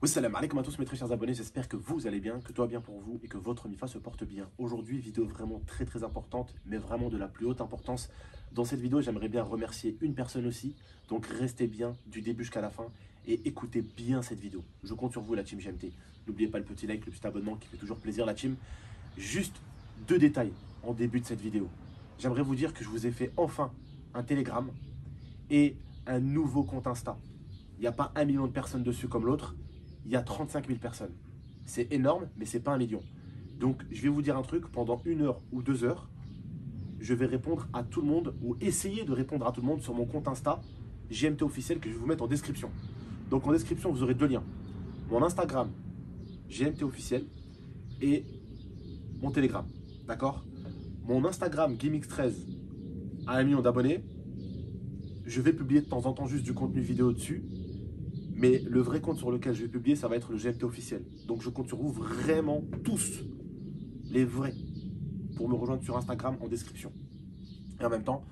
Salam alaikum à tous mes très chers abonnés, j'espère que vous allez bien, que tout va bien pour vous et que votre MIFA se porte bien. Aujourd'hui, vidéo vraiment très importante, mais vraiment de la plus haute importance. Dans cette vidéo, j'aimerais bien remercier une personne aussi, donc restez bien du début jusqu'à la fin et écoutez bien cette vidéo. Je compte sur vous la team GMT. N'oubliez pas le petit like, le petit abonnement qui fait toujours plaisir la team. Juste deux détails en début de cette vidéo. J'aimerais vous dire que je vous ai fait enfin un Telegram et un nouveau compte Insta. Il n'y a pas 1 million de personnes dessus comme l'autre. Il y a 35 000 personnes. C'est énorme, mais ce n'est pas 1 million. Donc, je vais vous dire un truc, pendant 1 heure ou 2 heures, je vais répondre à tout le monde, ou essayer de répondre à tout le monde sur mon compte Insta, GMT officiel, que je vais vous mettre en description. Donc, en description, vous aurez deux liens. Mon Instagram, GMT officiel, et mon Telegram. D'accord? Mon Instagram, Gimix13, a 1 million d'abonnés. Je vais publier de temps en temps juste du contenu vidéo dessus. Mais le vrai compte sur lequel je vais publier, ça va être le GMT officiel. Donc je compte sur vous vraiment tous, les vrais, pour me rejoindre sur Instagram en description. Et en même temps,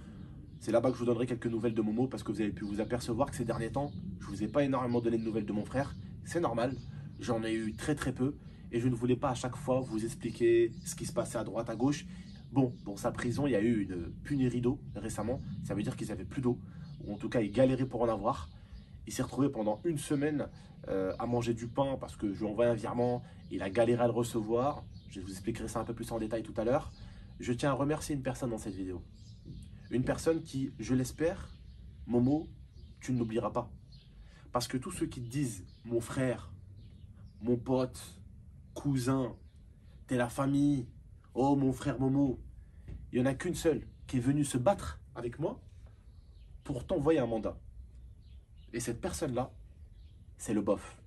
c'est là-bas que je vous donnerai quelques nouvelles de Momo, parce que vous avez pu vous apercevoir que ces derniers temps, je ne vous ai pas énormément donné de nouvelles de mon frère. C'est normal, j'en ai eu très peu, et je ne voulais pas à chaque fois vous expliquer ce qui se passait à droite, à gauche. Bon, dans sa prison, il y a eu une pénurie d'eau récemment, ça veut dire qu'ils n'avaient plus d'eau, ou en tout cas ils galéraient pour en avoir. Il s'est retrouvé pendant une semaine à manger du pain parce que je lui ai envoyé un virement. Il a galéré à le recevoir. Je vous expliquerai ça un peu plus en détail tout à l'heure. Je tiens à remercier une personne dans cette vidéo. Une personne qui, je l'espère, Momo, tu ne l'oublieras pas. Parce que tous ceux qui te disent mon frère, mon pote, cousin, t'es la famille, oh mon frère Momo, il n'y en a qu'une seule qui est venue se battre avec moi pour t'envoyer un mandat. Et cette personne-là, c'est le bof.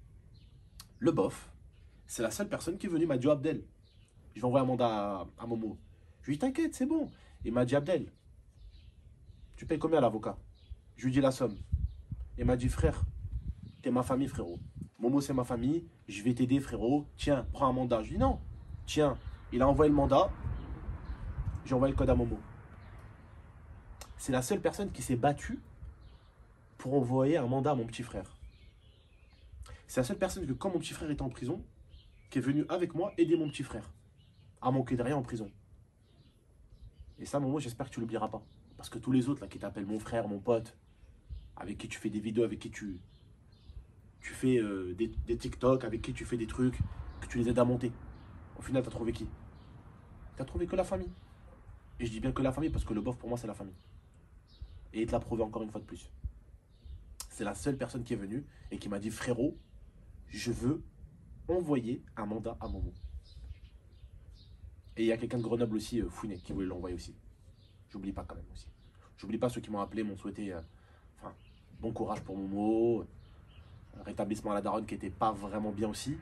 Le bof, c'est la seule personne qui est venue, m'a dit Abdel, je vais envoyer un mandat à Momo. Je lui ai dit t'inquiète, c'est bon. Il m'a dit Abdel, tu payes combien à l'avocat? Je lui ai dit la somme. Il m'a dit frère, t'es ma famille frérot. Momo c'est ma famille, je vais t'aider frérot. Tiens, prends un mandat. Je lui ai dit non. Tiens, il a envoyé le mandat, j'ai envoyé le code à Momo. C'est la seule personne qui s'est battue pour envoyer un mandat à mon petit frère. C'est la seule personne que quand mon petit frère était en prison, qui est venue avec moi aider mon petit frère à manquer de rien en prison. Et ça, Momo, j'espère que tu l'oublieras pas. Parce que tous les autres là qui t'appellent mon frère, mon pote, avec qui tu fais des vidéos, avec qui tu fais des TikTok, avec qui tu fais des trucs, que tu les aides à monter. Au final, t'as trouvé qui? T'as trouvé que la famille. Et je dis bien que la famille parce que le bof pour moi c'est la famille. Et il te l'a prouvé encore une fois de plus. C'est la seule personne qui est venue et qui m'a dit frérot, je veux envoyer un mandat à Momo. Et il y a quelqu'un de Grenoble aussi, Fouinet, qui voulait l'envoyer aussi. J'oublie pas quand même aussi. J'oublie pas ceux qui m'ont appelé, m'ont souhaité bon courage pour Momo, rétablissement à la daronne qui n'était pas vraiment bien aussi.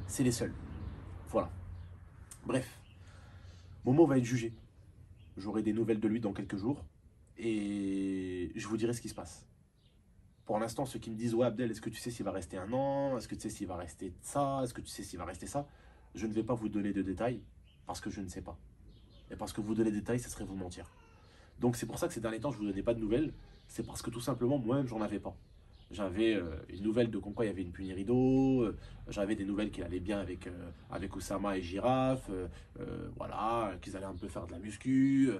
C'est les seuls. Voilà. Bref, Momo va être jugé. J'aurai des nouvelles de lui dans quelques jours et je vous dirai ce qui se passe. Pour l'instant, ceux qui me disent ouais Abdel, est-ce que tu sais s'il va rester 1 an? Est-ce que tu sais s'il va rester ça? Est-ce que tu sais s'il va rester ça? Je ne vais pas vous donner de détails parce que je ne sais pas. Et parce que vous donner des détails, ce serait vous mentir. Donc c'est pour ça que ces derniers temps, je ne vous donnais pas de nouvelles. C'est parce que tout simplement, moi-même, j'en avais pas. J'avais une nouvelle de comme quoi il y avait une pénurie d'eau. J'avais des nouvelles qu'il allait bien avec Oussama et Girafe. Voilà, qu'ils allaient un peu faire de la muscu,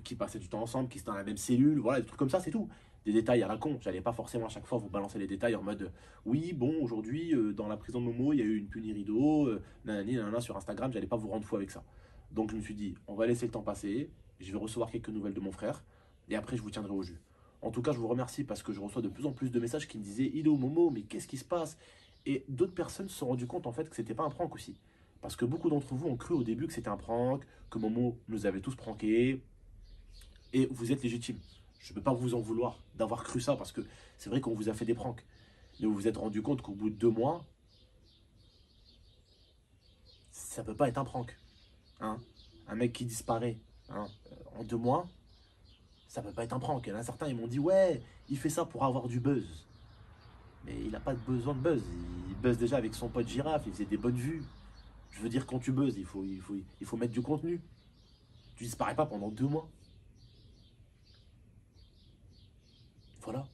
qu'ils passaient du temps ensemble, qu'ils étaient dans la même cellule. Voilà, des trucs comme ça, c'est tout. Des détails à la con. J'allais pas forcément à chaque fois vous balancer les détails en mode oui, bon, aujourd'hui, dans la prison de Momo, il y a eu une pénurie d'eau. Nanani, nanana, sur Instagram, j'allais pas vous rendre fou avec ça. Donc je me suis dit, on va laisser le temps passer. Je vais recevoir quelques nouvelles de mon frère. Et après, je vous tiendrai au jus. En tout cas, je vous remercie parce que je reçois de plus en plus de messages qui me disaient Ido, Momo, mais qu'est-ce qui se passe? Et d'autres personnes se sont rendues compte en fait que c'était pas un prank aussi. Parce que beaucoup d'entre vous ont cru au début que c'était un prank, que Momo nous avait tous pranké. Et vous êtes légitime. Je ne peux pas vous en vouloir d'avoir cru ça parce que c'est vrai qu'on vous a fait des pranks. Mais vous vous êtes rendu compte qu'au bout de 2 mois, ça peut pas être un prank. Hein, un mec qui disparaît en 2 mois, ça peut pas être un prank. Il y en a certains, ils m'ont dit ouais, il fait ça pour avoir du buzz. Mais il n'a pas besoin de buzz. Il buzz déjà avec son pote Girafe, il faisait des bonnes vues. Je veux dire, quand tu buzzes, il faut mettre du contenu. Tu disparais pas pendant 2 mois. Voilà.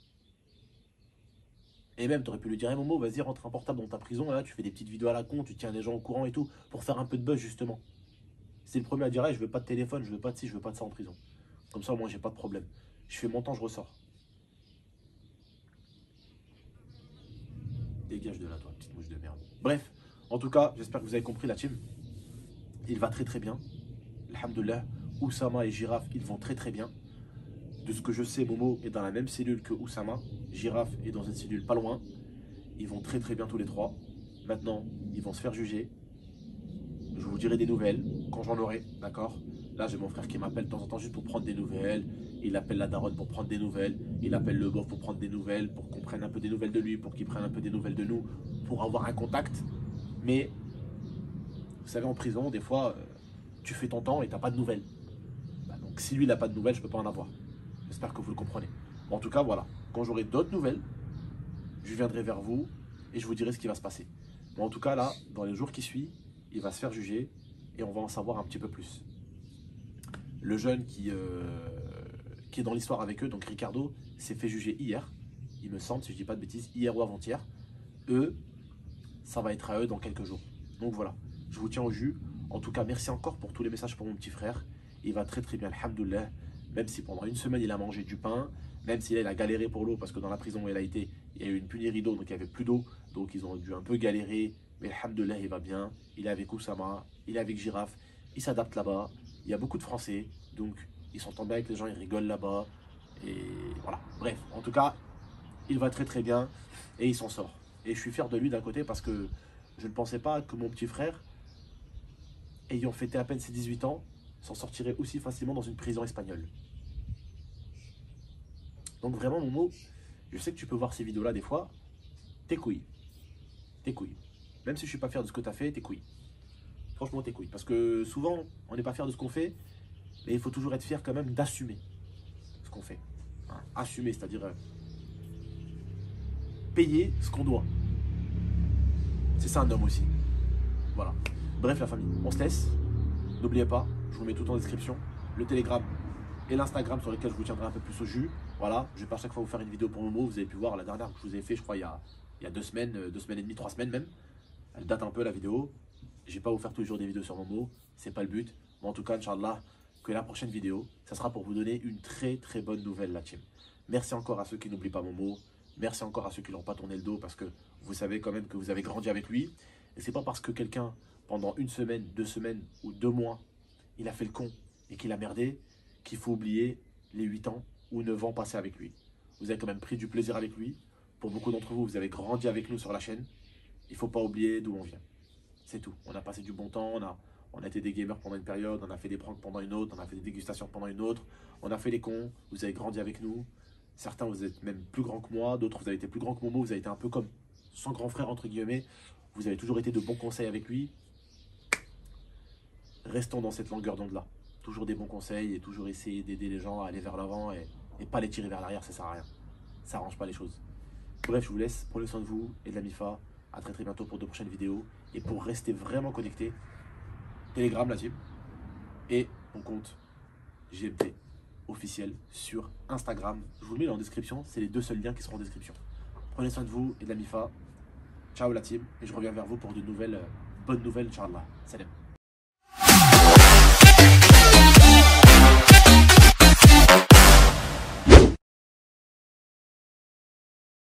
Et même, tu aurais pu lui dire, hey, Momo, vas-y, rentre un portable dans ta prison, là, tu fais des petites vidéos à la con, tu tiens des gens au courant et tout, pour faire un peu de buzz, justement. C'est le premier à dire, hey, je veux pas de téléphone, je veux pas de ci, je veux pas de ça en prison. Comme ça, moi, j'ai pas de problème. Je fais mon temps, je ressors. Dégage de là, toi, petite mouche de merde. Bref, en tout cas, j'espère que vous avez compris la team. Il va très très bien. Alhamdoulilah, Oussama et Giraffe, ils vont très très bien. De ce que je sais, Momo est dans la même cellule que Oussama. Giraffe est dans une cellule pas loin. Ils vont très très bien tous les trois. Maintenant, ils vont se faire juger. Je vous dirai des nouvelles quand j'en aurai, d'accord? Là, j'ai mon frère qui m'appelle de temps en temps juste pour prendre des nouvelles. Il appelle la daronne pour prendre des nouvelles. Il appelle le bof pour prendre des nouvelles, pour qu'on prenne un peu des nouvelles de lui, pour qu'il prenne un peu des nouvelles de nous, pour avoir un contact. Mais, vous savez, en prison, des fois, tu fais ton temps et tu n'as pas de nouvelles. Bah, donc, si lui, il n'a pas de nouvelles, je ne peux pas en avoir. J'espère que vous le comprenez. Bon, en tout cas, voilà. Quand j'aurai d'autres nouvelles, je viendrai vers vous et je vous dirai ce qui va se passer. Bon, en tout cas, là, dans les jours qui suivent, il va se faire juger et on va en savoir un petit peu plus. Le jeune qui est dans l'histoire avec eux, donc Ricardo, s'est fait juger hier, il me semble, si je ne dis pas de bêtises, hier ou avant-hier. Eux, ça va être à eux dans quelques jours. Donc voilà, je vous tiens au jus. En tout cas, merci encore pour tous les messages pour mon petit frère. Il va très très bien, alhamdoulilah. Même si pendant une semaine, il a mangé du pain, même si là, il a galéré pour l'eau, parce que dans la prison où il a été, il y a eu une pénurie d'eau, donc il n'y avait plus d'eau. Donc ils ont dû un peu galérer. Mais alhamdoulilah, il va bien. Il est avec Oussama, il est avec Giraffe. Il s'adapte là-bas. Il y a beaucoup de Français. Donc ils s'entendent bien avec les gens, ils rigolent là-bas. Et voilà. Bref, en tout cas, il va très très bien et il s'en sort. Et je suis fier de lui d'un côté parce que je ne pensais pas que mon petit frère, ayant fêté à peine ses 18 ans, s'en sortirait aussi facilement dans une prison espagnole. Donc vraiment, Momo, je sais que tu peux voir ces vidéos-là des fois, tes couilles. Tes couilles. Même si je suis pas fier de ce que tu as fait, tes couilles. Franchement, tes couilles. Parce que souvent, on n'est pas fier de ce qu'on fait, mais il faut toujours être fier quand même d'assumer ce qu'on fait. Hein, assumer, c'est-à-dire payer ce qu'on doit. C'est ça un homme aussi. Voilà. Bref, la famille, on se laisse. N'oubliez pas, je vous mets tout en description, le Telegram et l'Instagram sur lesquels je vous tiendrai un peu plus au jus. Voilà, je vais pas à chaque fois vous faire une vidéo pour Momo. Vous avez pu voir la dernière que je vous ai fait, je crois, il y a 2 semaines, 2 semaines et demie, 3 semaines même. Elle date un peu la vidéo. Je vais pas vous faire tous les jours des vidéos sur Momo, c'est pas le but. Mais en tout cas, Inch'Allah, que la prochaine vidéo, ça sera pour vous donner une très très bonne nouvelle, la team. Merci encore à ceux qui n'oublient pas Momo. Merci encore à ceux qui n'ont pas tourné le dos parce que vous savez quand même que vous avez grandi avec lui. Et c'est pas parce que quelqu'un, pendant une semaine, 2 semaines ou 2 mois, il a fait le con et qu'il a merdé, qu'il faut oublier les 8 ans ou 9 ans passés avec lui. Vous avez quand même pris du plaisir avec lui. Pour beaucoup d'entre vous, vous avez grandi avec nous sur la chaîne. Il ne faut pas oublier d'où on vient. C'est tout. On a passé du bon temps, on a été des gamers pendant une période, on a fait des pranks pendant une autre, on a fait des dégustations pendant une autre, on a fait les cons, vous avez grandi avec nous. Certains, vous êtes même plus grands que moi, d'autres, vous avez été plus grands que Momo, vous avez été un peu comme son grand frère, entre guillemets. Vous avez toujours été de bons conseils avec lui. Restons dans cette longueur d'onde-là. Toujours des bons conseils et toujours essayer d'aider les gens à aller vers l'avant et pas les tirer vers l'arrière, ça sert à rien. Ça arrange pas les choses. Bref, je vous laisse. Prenez soin de vous et de la MIFA. À très très bientôt pour de prochaines vidéos. Et pour rester vraiment connecté, Telegram, la team. Et mon compte GMT officiel sur Instagram. Je vous le mets en description. C'est les 2 seuls liens qui seront en description. Prenez soin de vous et de la MIFA. Ciao la team. Et je reviens vers vous pour de nouvelles bonnes nouvelles, Inch'Allah. Salam.